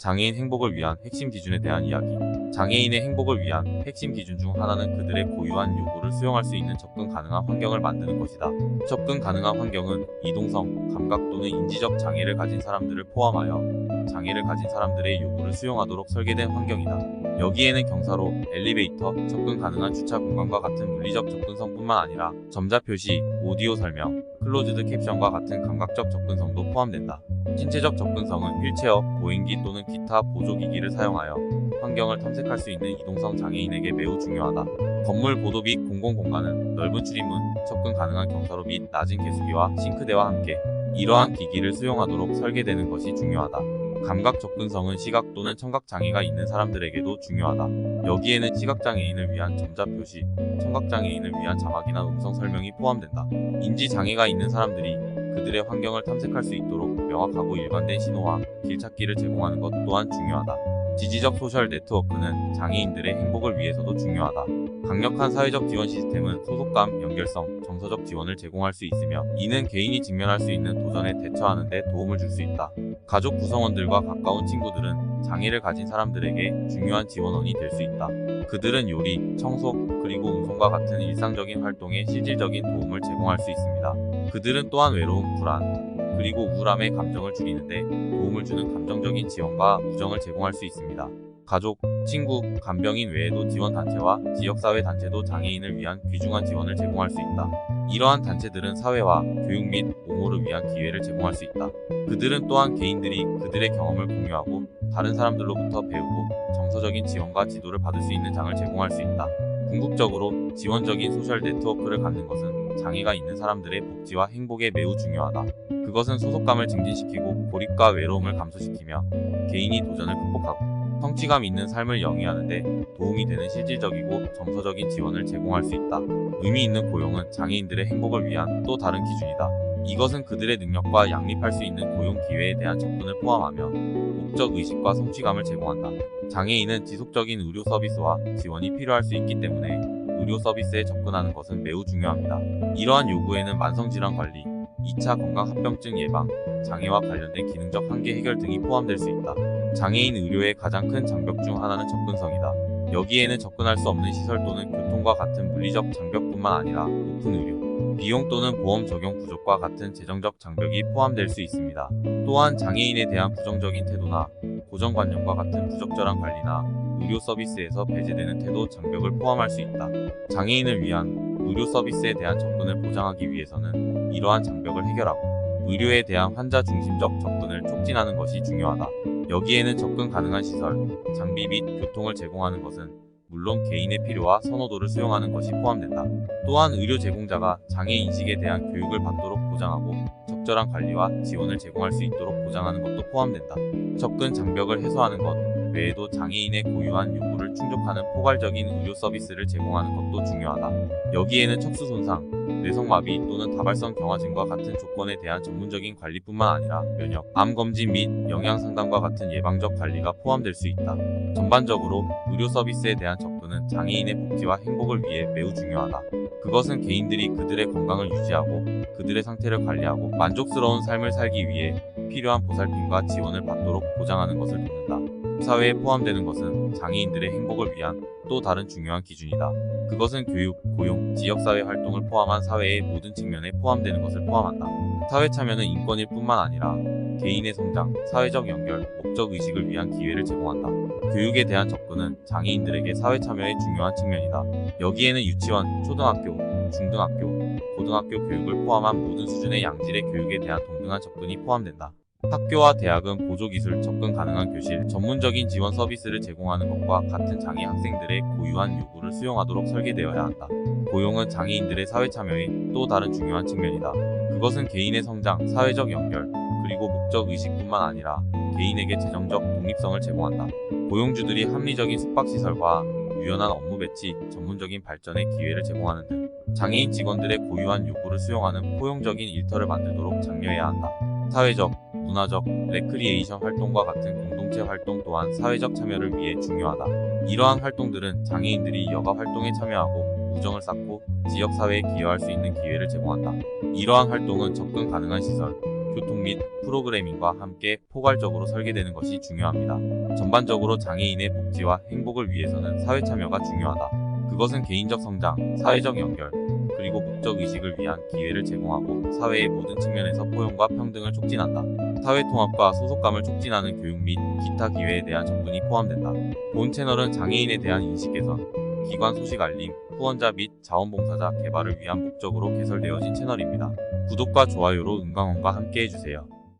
장애인 행복을 위한 핵심 기준에 대한 이야기. 장애인의 행복을 위한 핵심 기준 중 하나는 그들의 고유한 요구를 수용할 수 있는 접근 가능한 환경을 만드는 것이다. 접근 가능한 환경은 이동성, 감각 또는 인지적 장애를 가진 사람들을 포함하여 장애를 가진 사람들의 요구를 수용하도록 설계된 환경이다. 여기에는 경사로, 엘리베이터, 접근 가능한 주차 공간과 같은 물리적 접근성뿐만 아니라 점자 표시, 오디오 설명, 클로즈드 캡션과 같은 감각적 접근성도 포함된다. 신체적 접근성은 휠체어, 보행기 또는 기타 보조기기를 사용하여 환경을 탐색할 수 있는 이동성 장애인에게 매우 중요하다. 건물 보도 및 공공공간은 넓은 출입문, 접근 가능한 경사로 및 낮은 개수기와 싱크대와 함께 이러한 기기를 수용하도록 설계되는 것이 중요하다. 감각 접근성은 시각 또는 청각 장애가 있는 사람들에게도 중요하다. 여기에는 시각장애인을 위한 점자 표시, 청각장애인을 위한 자막이나 음성 설명이 포함된다. 인지 장애가 있는 사람들이 그들의 환경을 탐색할 수 있도록 명확하고 일관된 신호와 길찾기를 제공하는 것 또한 중요하다. 지지적 소셜 네트워크는 장애인들의 행복을 위해서도 중요하다. 강력한 사회적 지원 시스템은 소속감, 연결성, 정서적 지원을 제공할 수 있으며 이는 개인이 직면할 수 있는 도전에 대처하는 데 도움을 줄 수 있다. 가족 구성원들과 가까운 친구들은 장애를 가진 사람들에게 중요한 지원원이 될 수 있다. 그들은 요리, 청소, 그리고 운송과 같은 일상적인 활동에 실질적인 도움을 제공할 수 있습니다. 그들은 또한 외로움, 불안, 그리고 우울함의 감정을 줄이는데 도움을 주는 감정적인 지원과 우정을 제공할 수 있습니다. 가족, 친구, 간병인 외에도 지원단체와 지역사회단체도 장애인을 위한 귀중한 지원을 제공할 수 있다. 이러한 단체들은 사회화, 교육 및 옹호를 위한 기회를 제공할 수 있다. 그들은 또한 개인들이 그들의 경험을 공유하고 다른 사람들로부터 배우고 정서적인 지원과 지도를 받을 수 있는 장을 제공할 수 있다. 궁극적으로 지원적인 소셜 네트워크를 갖는 것은 장애가 있는 사람들의 복지와 행복에 매우 중요하다. 그것은 소속감을 증진시키고 고립과 외로움을 감소시키며 개인이 도전을 극복하고 성취감 있는 삶을 영위하는 데 도움이 되는 실질적이고 정서적인 지원을 제공할 수 있다. 의미 있는 고용은 장애인들의 행복을 위한 또 다른 기준이다. 이것은 그들의 능력과 양립할 수 있는 고용 기회에 대한 접근을 포함하며 목적 의식과 성취감을 제공한다. 장애인은 지속적인 의료 서비스와 지원이 필요할 수 있기 때문에 의료 서비스에 접근하는 것은 매우 중요합니다. 이러한 요구에는 만성질환 관리, 2차 건강합병증 예방, 장애와 관련된 기능적 한계 해결 등이 포함될 수 있다. 장애인 의료의 가장 큰 장벽 중 하나는 접근성이다. 여기에는 접근할 수 없는 시설 또는 교통과 같은 물리적 장벽뿐만 아니라 높은 의료, 비용 또는 보험 적용 부족과 같은 재정적 장벽이 포함될 수 있습니다. 또한 장애인에 대한 부정적인 태도나 고정관념과 같은 부적절한 관리나 의료 서비스에서 배제되는 태도 장벽을 포함할 수 있다. 장애인을 위한 의료 서비스에 대한 접근을 보장하기 위해서는 이러한 장벽을 해결하고 의료에 대한 환자 중심적 접근을 촉진하는 것이 중요하다. 여기에는 접근 가능한 시설, 장비 및 교통을 제공하는 것은 물론 개인의 필요와 선호도를 수용하는 것이 포함된다. 또한 의료 제공자가 장애 인식에 대한 교육을 받도록 보장하고 적절한 관리와 지원을 제공할 수 있도록 보장하는 것도 포함된다. 접근 장벽을 해소하는 것 외에도 장애인의 고유한 요구를 충족하는 포괄적인 의료 서비스를 제공하는 것도 중요하다. 여기에는 척수 손상, 뇌성마비 또는 다발성 경화증과 같은 조건에 대한 전문적인 관리뿐만 아니라 면역, 암 검진 및 영양 상담과 같은 예방적 관리가 포함될 수 있다. 전반적으로 의료 서비스에 대한 접근은 장애인의 복지와 행복을 위해 매우 중요하다. 그것은 개인들이 그들의 건강을 유지하고 그들의 상태를 관리하고 만족스러운 삶을 살기 위해 필요한 보살핌과 지원을 받도록 보장하는 것을 돕는다. 사회에 포함되는 것은 장애인들의 행복을 위한 또 다른 중요한 기준이다. 그것은 교육, 고용, 지역사회 활동을 포함한 사회의 모든 측면에 포함되는 것을 포함한다. 사회 참여는 인권일 뿐만 아니라 개인의 성장, 사회적 연결, 목적 의식을 위한 기회를 제공한다. 교육에 대한 접근은 장애인들에게 사회 참여의 중요한 측면이다. 여기에는 유치원, 초등학교, 중등학교, 고등학교 교육을 포함한 모든 수준의 양질의 교육에 대한 동등한 접근이 포함된다. 학교와 대학은 보조기술, 접근 가능한 교실, 전문적인 지원 서비스를 제공하는 것과 같은 장애 학생들의 고유한 요구를 수용하도록 설계되어야 한다. 고용은 장애인들의 사회 참여의 또 다른 중요한 측면이다. 그것은 개인의 성장, 사회적 연결, 그리고 목적 의식뿐만 아니라 개인에게 재정적 독립성을 제공한다. 고용주들이 합리적인 숙박시설과 유연한 업무 배치, 전문적인 발전의 기회를 제공하는 등 장애인 직원들의 고유한 요구를 수용하는 포용적인 일터를 만들도록 장려해야 한다. 사회적, 문화적, 레크리에이션 활동과 같은 공동체 활동 또한 사회적 참여를 위해 중요하다. 이러한 활동들은 장애인들이 여가 활동에 참여하고 우정을 쌓고 지역사회에 기여할 수 있는 기회를 제공한다. 이러한 활동은 접근 가능한 시설, 교통 및 프로그래밍과 함께 포괄적으로 설계되는 것이 중요합니다. 전반적으로 장애인의 복지와 행복을 위해서는 사회 참여가 중요하다. 그것은 개인적 성장, 사회적 연결, 그리고 목적 의식을 위한 기회를 제공하고 사회의 모든 측면에서 포용과 평등을 촉진한다. 사회 통합과 소속감을 촉진하는 교육 및 기타 기회에 대한 접근이 포함된다. 본 채널은 장애인에 대한 인식 개선, 기관 소식 알림, 후원자 및 자원봉사자 개발을 위한 목적으로 개설되어진 채널입니다. 구독과 좋아요로 은광원과 함께 해주세요.